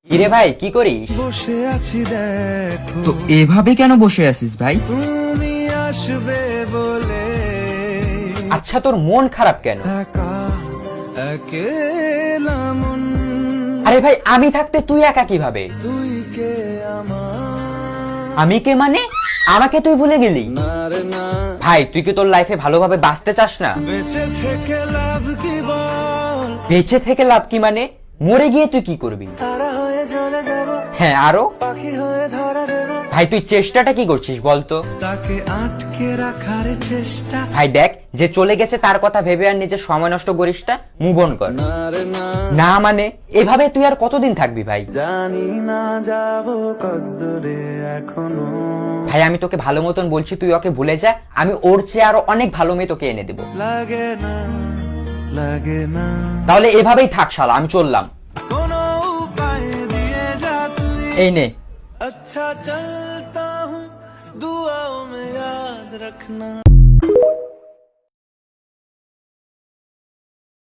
কিরে ভাই কি করিস? বসে আছি দেখো, তো এভাবে কেন বসে আছিস ভাই? তুমি আসবে বলে আচ্ছা তোর মন খারাপ কেন? একা একেলা মন, আরে ভাই আমি থাকতে তুই একা কিভাবে? তুই কে আমার, আমি কে মানে? আমাকে তুই ভুলে গেলি? না রে না, ভাই তুই কি তোর লাইফে ভালোভাবে বাঁচতে চাস না? বেঁচে থেকে লাভ কি বল, বেঁচে থেকে লাভ কি মানে? মরে গিয়ে তুই কি করবি? তারা হয়ে চলে যাব, হ্যাঁ আরো? পাখি হয়ে ধরা দেব, ভাই তুই চেষ্টাটা কি করছিস বলতো? তাকে আটকে রাখার চেষ্টা, ভাই দেখ যে চলে গেছে তার কথা ভেবে আর নিজের সময় নষ্ট করিস না, মুভ অন কর। না রে না, না মানে এভাবে তুই আর কতদিন থাকবি ভাই? জানি না যাব কদ্দূরে এখনো, ভাই আমি তোকে ভালো মতন বলছি তুই ওকে ভুলে যা, আমি ওর চেয়ে আরো অনেক ভালো মেয়ে তোকে এনে দেবো। লাগে না লাগে না, তাহলে এভাবেই থাক শালা, আমি চললাম। কোনো উপায় দিয়ে যা তুই, এই নে। अच्छा चलता हूँ दुआओं में याद रखना।